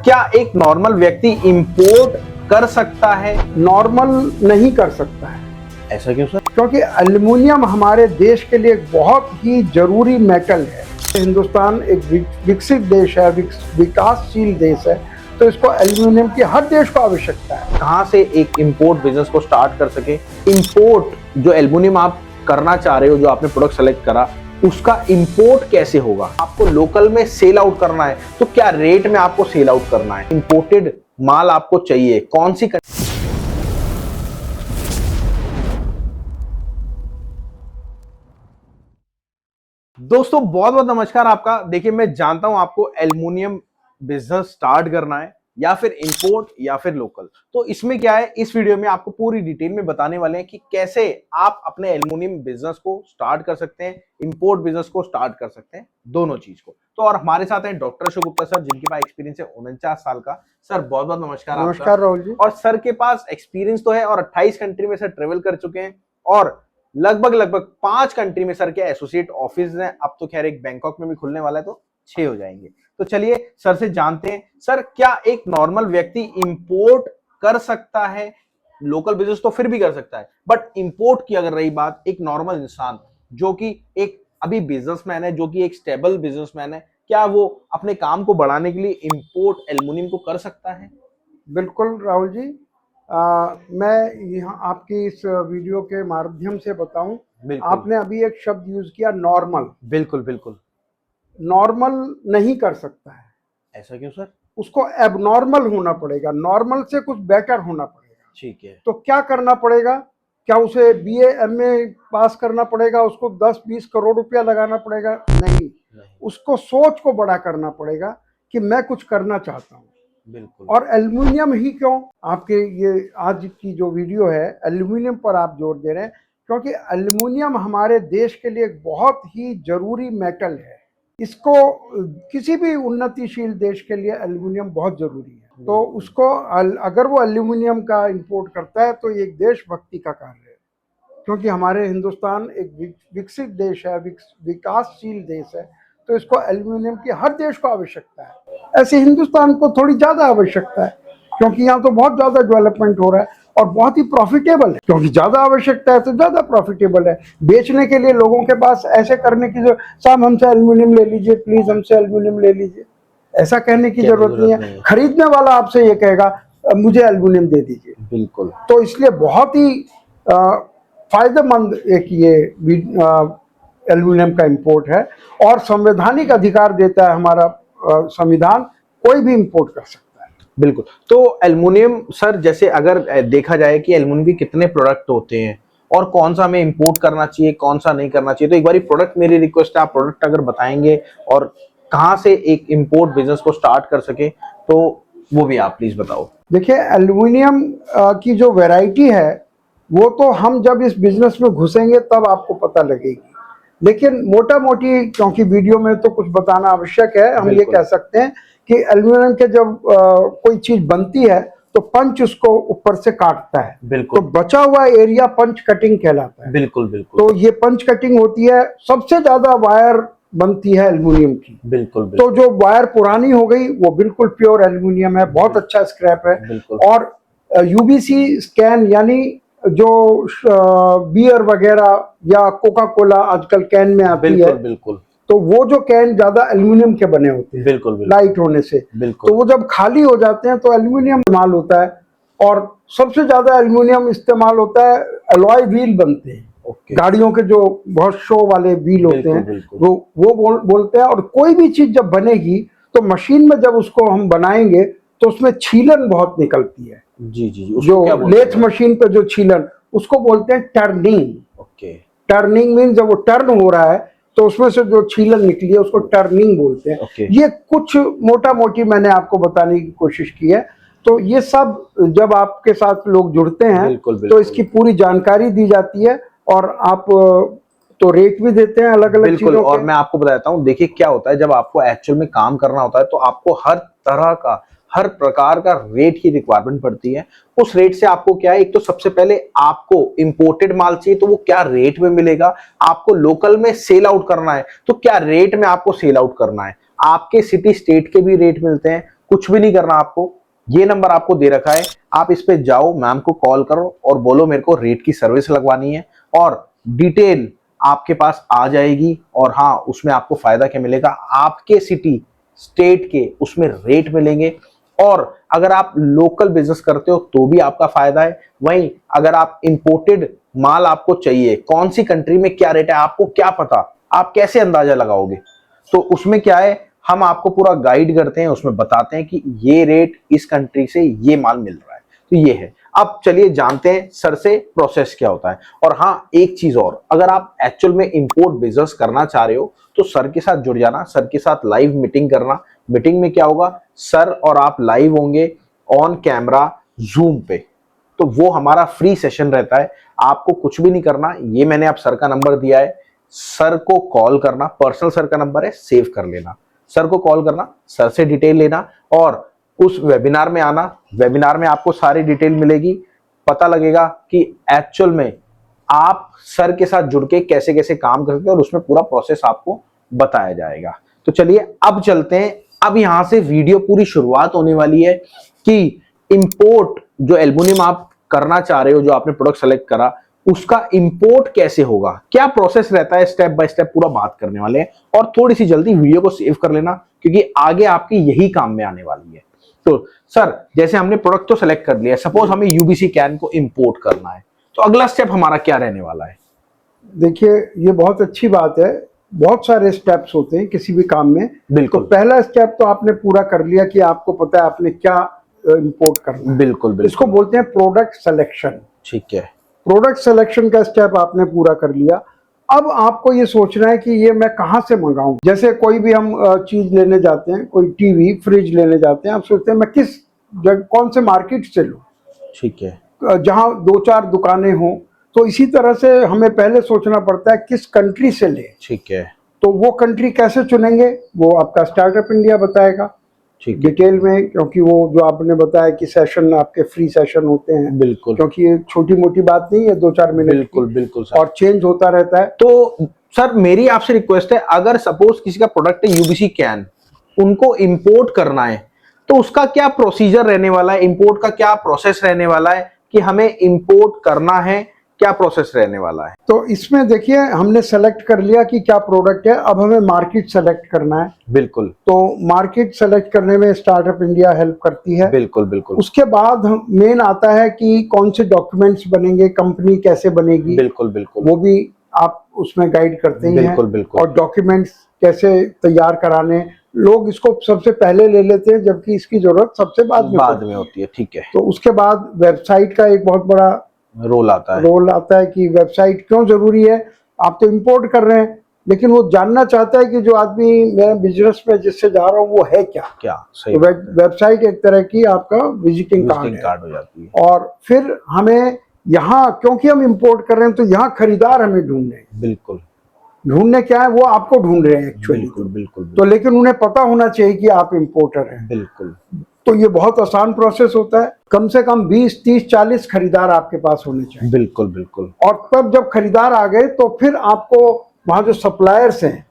क्या एक नॉर्मल व्यक्ति इंपोर्ट कर सकता है? नॉर्मल नहीं कर सकता है। ऐसा क्यों सर? क्योंकि एल्युमिनियम हमारे देश के लिए एक बहुत ही जरूरी मेटल है। हिंदुस्तान एक विकसित देश है, विकासशील देश है, तो इसको एल्युमिनियम की हर देश को आवश्यकता है। कहां से एक इंपोर्ट बिजनेस को स्टार्ट कर सके? इंपोर्ट जो एल्युमिनियम आप करना चाह रहे हो, जो आपने प्रोडक्ट सेलेक्ट करा, उसका इंपोर्ट कैसे होगा? आपको लोकल में सेल आउट करना है तो क्या रेट में आपको सेल आउट करना है? इंपोर्टेड माल आपको चाहिए, कौन सी दोस्तों बहुत बहुत नमस्कार आपका। देखिए, मैं जानता हूं आपको एल्युमिनियम बिजनेस स्टार्ट करना है, या फिर इंपोर्ट या फिर लोकल। तो इसमें क्या है, इस वीडियो में आपको पूरी डिटेल में बताने वाले हैं कि कैसे आप अपने एल्युमिनियम बिजनेस को स्टार्ट कर सकते हैं, इंपोर्ट बिजनेस को स्टार्ट कर सकते हैं, दोनों चीज को। तो और हमारे साथ हैं डॉक्टर अशोक गुप्ता सर, जिनके पास एक्सपीरियंस है 49 साल का। सर बहुत बहुत नमस्कार। नमस्कार राहुल जी। और सर के पास एक्सपीरियंस तो है और 28 कंट्री में सर ट्रेवल कर चुके हैं, और लगभग 5 कंट्री में सर के एसोसिएट ऑफिस हैं। अब तो खैर एक बैंकॉक में भी खुलने वाला है, तो 6 हो जाएंगे। तो चलिए सर से जानते हैं, सर क्या एक नॉर्मल व्यक्ति इंपोर्ट कर सकता है? लोकल बिजनेस तो फिर भी कर सकता है, बट इंपोर्ट की अगर रही बात, एक नॉर्मल इंसान जो कि एक अभी बिजनेसमैन है, जो कि एक स्टेबल बिजनेसमैन है, क्या वो अपने काम को बढ़ाने के लिए इंपोर्ट एल्युमिनियम को कर सकता है? बिल्कुल राहुल जी। मैं यहाँ आपकी इस वीडियो के माध्यम से बताऊं, आपने अभी एक शब्द यूज किया, नॉर्मल। बिल्कुल बिल्कुल। नॉर्मल नहीं कर सकता है। ऐसा क्यों सर? उसको एबनॉर्मल होना पड़ेगा, नॉर्मल से कुछ बेटर होना पड़ेगा। ठीक है। तो क्या करना पड़ेगा? क्या उसे बीए एमए पास करना पड़ेगा? उसको 10-20 करोड़ रुपया लगाना पड़ेगा? नहीं। उसको सोच को बड़ा करना पड़ेगा कि मैं कुछ करना चाहता हूँ। बिल्कुल। और एल्युमिनियम ही क्यों? आपके ये आज की जो वीडियो है, एल्युमिनियम पर आप जोर दे रहे हैं, क्योंकि एल्युमिनियम हमारे देश के लिए एक बहुत ही जरूरी मेटल है। इसको किसी भी उन्नतिशील देश के लिए एल्युमिनियम बहुत जरूरी है। तो उसको अगर वो एल्युमिनियम का इंपोर्ट करता है तो ये एक देशभक्ति का कार्य है, क्योंकि हमारे हिंदुस्तान एक विकसित देश है, विकासशील देश है, तो इसको एल्युमिनियम की हर देश को आवश्यकता है। ऐसे हिंदुस्तान को थोड़ी ज्यादा आवश्यकता है, क्योंकि यहाँ तो बहुत ज्यादा डेवलपमेंट हो रहा है और बहुत ही प्रॉफिटेबल है। क्योंकि ज्यादा आवश्यकता है तो ज्यादा प्रॉफिटेबल है। बेचने के लिए लोगों के पास ऐसे करने की जो, साहब हमसे एल्युमिनियम ले लीजिए, प्लीज हमसे एल्युमिनियम ले लीजिए, ऐसा कहने की जरूरत नहीं है। खरीदने वाला आपसे ये कहेगा मुझे एल्युमिनियम दे दीजिए। बिल्कुल। तो इसलिए बहुत ही फायदेमंद एक ये एल्युमिनियम का इंपोर्ट है, और संवैधानिक अधिकार देता है हमारा संविधान, कोई भी इंपोर्ट कर सकता है। बिल्कुल। तो एल्युमिनियम सर, जैसे अगर देखा जाए कि एल्युमिनियम के कितने प्रोडक्ट होते हैं और कौन सा हमें इंपोर्ट करना चाहिए, कौन सा नहीं करना चाहिए, तो एक बार प्रोडक्ट, मेरी रिक्वेस्ट है, आप प्रोडक्ट अगर बताएंगे और कहां से एक इंपोर्ट बिजनेस को स्टार्ट कर सके, तो वो भी आप प्लीज बताओ। देखिए, एल्युमिनियम की जो वैरायटी है वो तो हम जब इस बिजनेस में घुसेंगे तब आपको पता लगेगी, लेकिन मोटा मोटी, क्योंकि वीडियो में तो कुछ बताना आवश्यक है, हम ये कह सकते हैं कि एल्युमिनियम के जब कोई चीज बनती है तो पंच उसको ऊपर से काटता है। बिल्कुल। तो बचा हुआ एरिया पंच कटिंग कहलाता है। बिल्कुल बिल्कुल। तो ये पंच कटिंग होती है। सबसे ज्यादा वायर बनती है एल्युमिनियम की। बिल्कुल। तो जो वायर पुरानी हो गई वो बिल्कुल प्योर एल्युमिनियम है, बहुत अच्छा स्क्रैप है। बिल्कुल। और यूवीसी स्कैन, यानी जो बियर वगैरह या कोका कोला आजकल कैन में आती है, बिल्कुल। तो वो जो कैन ज्यादा एल्युमिनियम के बने होते हैं, बिल्कुल। लाइट होने से। बिल्कुल। तो वो जब खाली हो जाते हैं तो एल्युमिनियम इस्तेमाल होता है, और सबसे ज्यादा एल्युमिनियम इस्तेमाल होता है, अलॉय व्हील बनते हैं गाड़ियों के, जो बहुत शो वाले व्हील होते हैं, वो बोलते हैं। और कोई भी चीज जब बनेगी तो मशीन में जब उसको हम बनाएंगे तो उसमें छीलन बहुत निकलती है। जी जी। जो लेथ मशीन पे जो छीलन, उसको बोलते हैं टर्निंग। टर्निंग मीन जब वो टर्न हो रहा है तो उसमें से जो छीलन निकली है उसको टर्निंग बोलते हैं। ये कुछ मोटा मोटी मैंने आपको बताने की कोशिश की है। तो ये सब जब आपके साथ लोग जुड़ते हैं तो इसकी पूरी जानकारी दी जाती है, और आप तो रेट भी देते हैं अलग अलग चीजों के। और मैं आपको बताता हूँ, देखिए क्या होता है, जब आपको एक्चुअल में काम करना होता है तो आपको हर तरह का, हर प्रकार का रेट की रिक्वायरमेंट पड़ती है। उस रेट से आपको क्या है, एक तो सबसे पहले आपको इंपोर्टेड माल चाहिए तो वो क्या रेट में मिलेगा, आपको लोकल में सेल आउट करना है तो क्या रेट में आपको सेल आउट करना है। आपके सिटी स्टेट के भी रेट मिलते हैं, कुछ भी नहीं करना आपको, ये नंबर आपको दे रखा है, आप इस पे जाओ, मैम को कॉल करो और बोलो मेरे को रेट की सर्विस लगवानी है, और डिटेल आपके पास आ जाएगी। और हाँ, उसमें आपको फायदा क्या मिलेगा, आपके सिटी स्टेट के उसमें रेट मिलेंगे, और अगर आप लोकल बिजनेस करते हो तो भी आपका फायदा है। वहीं अगर आप इंपोर्टेड माल आपको चाहिए, कौन सी कंट्री में क्या रेट है आपको क्या पता, आप कैसे अंदाजा लगाओगे, तो उसमें क्या है, हम आपको पूरा गाइड करते हैं, उसमें बताते हैं कि ये रेट इस कंट्री से ये माल मिल रहा है, तो ये है। अब चलिए जानते हैं सर से प्रोसेस क्या होता है। और हाँ, एक चीज और, अगर आप एक्चुअल में इंपोर्ट बिजनेस करना चाह रहे हो तो सर के साथ जुड़ जाना, सर के साथ लाइव मीटिंग करना। मीटिंग में क्या होगा, सर और आप लाइव होंगे ऑन कैमरा जूम पे, तो वो हमारा फ्री सेशन रहता है, आपको कुछ भी नहीं करना। ये मैंने आप सर का नंबर दिया है, सर को कॉल करना, पर्सनल सर का नंबर है, सेव कर लेना, सर को कॉल करना, सर से डिटेल लेना और उस वेबिनार में आना। वेबिनार में आपको सारी डिटेल मिलेगी, पता लगेगा कि एक्चुअल में आप सर के साथ जुड़ के कैसे कैसे काम करते हैं, और उसमें पूरा प्रोसेस आपको बताया जाएगा। तो चलिए अब चलते हैं, अब यहां से वीडियो पूरी शुरुआत होने वाली है कि इंपोर्ट जो एल्युमिनियम आप करना चाह रहे हो, जो आपने प्रोडक्ट सेलेक्ट करा, उसका इंपोर्ट कैसे होगा, क्या प्रोसेस रहता है, स्टेप बाय स्टेप पूरा बात करने वाले हैं। और थोड़ी सी जल्दी वीडियो को सेव कर लेना, क्योंकि आगे आपकी यही काम में आने वाली है। तो सर, जैसे हमने प्रोडक्ट तो सेलेक्ट कर लिया, सपोज हमें यूबीसी कैन को इंपोर्ट करना है, तो अगला स्टेप हमारा क्या रहने वाला है? देखिए, ये बहुत अच्छी बात है, बहुत सारे स्टेप्स होते हैं किसी भी काम में। बिल्कुल। तो पहला स्टेप तो आपने पूरा कर लिया कि आपको पता है आपने क्या इंपोर्ट करना है। बिल्कुल बिल्कुल। इसको बोलते हैं प्रोडक्ट सिलेक्शन। ठीक है। प्रोडक्ट सिलेक्शन का स्टेप आपने पूरा कर लिया। अब आपको ये सोचना है कि ये मैं कहाँ से मंगाऊं। जैसे कोई भी हम चीज लेने जाते हैं, कोई टीवी फ्रिज लेने जाते हैं, आप सोचते हैं मैं किस कौन से मार्केट से लूं, ठीक है, जहां 2-4 दुकानें हों। तो इसी तरह से हमें पहले सोचना पड़ता है किस कंट्री से ले। ठीक है। तो वो कंट्री कैसे चुनेंगे, वो आपका स्टार्टअप इंडिया बताएगा डिटेल में, क्योंकि वो जो आपने बताया कि सेशन आपके फ्री सेशन होते हैं। बिल्कुल। क्योंकि ये छोटी मोटी बात नहीं है, 2-4 मिनट। बिल्कुल बिल्कुल सर। और चेंज होता रहता है। तो सर, मेरी आपसे रिक्वेस्ट है, अगर सपोज किसी का प्रोडक्ट है यूबीसी कैन, उनको इंपोर्ट करना है, तो उसका क्या प्रोसीजर रहने वाला है, इंपोर्ट का क्या प्रोसेस रहने वाला है, कि हमें इंपोर्ट करना है, क्या प्रोसेस रहने वाला है? तो इसमें देखिए, हमने सेलेक्ट कर लिया कि क्या प्रोडक्ट है, अब हमें मार्केट सेलेक्ट करना है। बिल्कुल। तो मार्केट सेलेक्ट करने में स्टार्टअप इंडिया हेल्प करती है। बिल्कुल बिल्कुल। उसके बाद मेन आता है कि कौन से डॉक्यूमेंट्स बनेंगे, कंपनी कैसे बनेगी। बिल्कुल बिल्कुल। वो भी आप उसमें गाइड करते ही हैं। बिल्कुल बिल्कुल। और डॉक्यूमेंट्स कैसे तैयार कराने, लोग इसको सबसे पहले ले लेते हैं, जबकि इसकी जरूरत सबसे बाद में होती है। ठीक है। तो उसके बाद वेबसाइट का एक बहुत बड़ा रोल आता है कि वेबसाइट क्यों जरूरी है। आप तो इंपोर्ट कर रहे हैं, लेकिन वो जानना चाहता है कि जो आदमी मैं बिजनेस में जिससे जा रहा हूँ वो है क्या। सही। तो वेबसाइट एक तरह की आपका विजिटिंग कार्ड हो जाती है। और फिर हमें यहाँ, क्योंकि हम इंपोर्ट कर रहे हैं, तो यहाँ खरीदार हमें ढूंढने हैं। बिल्कुल। ढूंढने क्या है, वो आपको ढूंढ रहे हैं एक्चुअली। बिल्कुल बिल्कुल। तो लेकिन उन्हें पता होना चाहिए कि आप इंपोर्टर हैं। बिल्कुल। तो ये बहुत आसान प्रोसेस होता है। कम से कम 20, 30, 40 खरीदार आपके पास होने चाहिए। बिल्कुल बिल्कुल। और तब जब खरीदार आ गए, तो फिर आपको वहाँ जो सप्लायर्स हैं,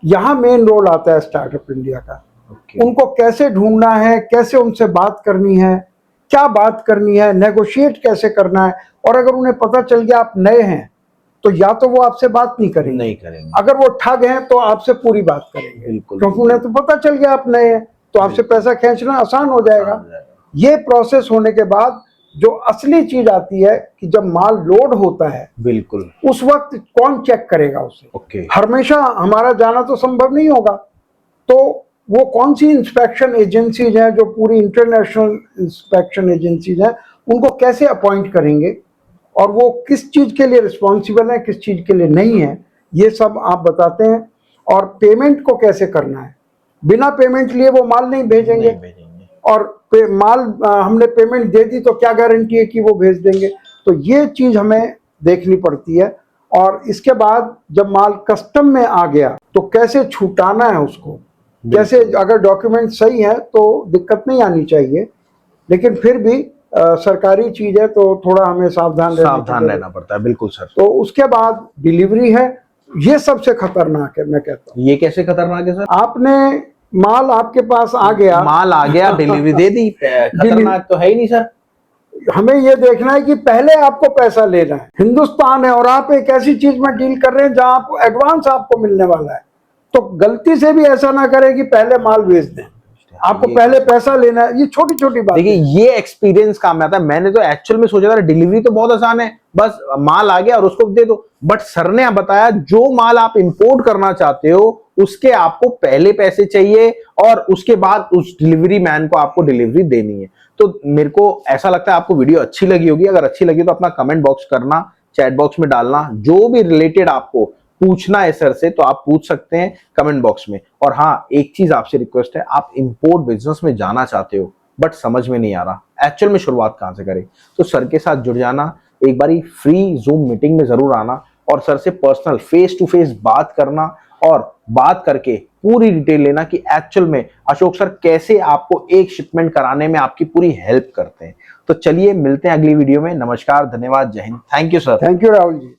यहाँ मेन रोल आता है स्टार्टअप इंडिया का। उनको कैसे ढूंढना है, कैसे उनसे बात करनी है, क्या बात करनी है, नेगोशिएट कैसे करना है। और अगर उन्हें पता चल गया आप नए हैं, तो या तो वो आपसे बात नहीं करेंगे। अगर वो ठग हैं तो आपसे पूरी बात करेंगे। बिल्कुल। क्योंकि उन्हें तो पता चल गया आप नए हैं, तो आपसे पैसा खींचना आसान हो जाएगा। ये प्रोसेस होने के बाद जो असली चीज आती है कि जब माल लोड होता है, बिल्कुल, उस वक्त कौन चेक करेगा उसे। ओके। हमेशा हमारा जाना तो संभव नहीं होगा, तो वो कौन सी इंस्पेक्शन एजेंसीज हैं जो पूरी इंटरनेशनल इंस्पेक्शन एजेंसीज हैं, उनको कैसे अपॉइंट करेंगे और वो किस चीज के लिए रिस्पॉन्सिबल है, किस चीज के लिए नहीं है, ये सब आप बताते हैं। और पेमेंट को कैसे करना है, बिना पेमेंट लिए वो माल नहीं भेजेंगे। और माल हमने पेमेंट दे दी तो क्या गारंटी है कि वो भेज देंगे। तो ये चीज हमें देखनी पड़ती है। और इसके बाद जब माल कस्टम में आ गया तो कैसे छुटाना है उसको, जैसे अगर डॉक्यूमेंट सही है तो दिक्कत नहीं आनी चाहिए, लेकिन फिर भी सरकारी चीज है तो थोड़ा हमें सावधान रहना पड़ता है। बिल्कुल सर। तो उसके बाद डिलीवरी है, ये सबसे खतरनाक है। मैं कहता हूँ ये कैसे खतरनाक है सर? आपने माल आपके पास आ गया, माल आ गया, डिलीवरी दे दी, खतरनाक तो है ही नहीं सर। हमें ये देखना है कि पहले आपको पैसा लेना है। हिंदुस्तान है और आप एक ऐसी चीज में डील कर रहे हैं जहां आप एडवांस आपको मिलने वाला है, तो गलती से भी ऐसा ना करें कि पहले माल बेच दें, आपको पहले पैसा लेना है। ये छोटी छोटी बात। देखिए ये एक्सपीरियंस काम में आता है। मैंने तो एक्चुअल में सोचा था डिलीवरी तो बहुत आसान है, बस माल आ गया और उसको दे दो, बट सर ने बताया जो माल आप इंपोर्ट करना चाहते हो उसके आपको पहले पैसे चाहिए और उसके बाद उस डिलीवरी मैन को आपको डिलीवरी देनी है। तो मेरे को ऐसा लगता है आपको वीडियो अच्छी लगी होगी। अगर अच्छी लगी तो अपना कमेंट बॉक्स करना, चैट बॉक्स में डालना, जो भी रिलेटेड आपको पूछना है सर से तो आप पूछ सकते हैं कमेंट बॉक्स में। और हाँ, एक चीज आपसे रिक्वेस्ट है, आप इंपोर्ट बिजनेस में जाना चाहते हो बट समझ में नहीं आ रहा एक्चुअल में शुरुआत कहां से करें, तो सर के साथ जुड़ जाना, एक बारी फ्री जूम मीटिंग में जरूर आना और सर से पर्सनल फेस टू फेस बात करना और बात करके पूरी डिटेल लेना कि एक्चुअल में अशोक सर कैसे आपको एक शिपमेंट कराने में आपकी पूरी हेल्प करते हैं। तो चलिए मिलते हैं अगली वीडियो में। नमस्कार, धन्यवाद, जय Hind, thank you sir. Thank you Rahul ji.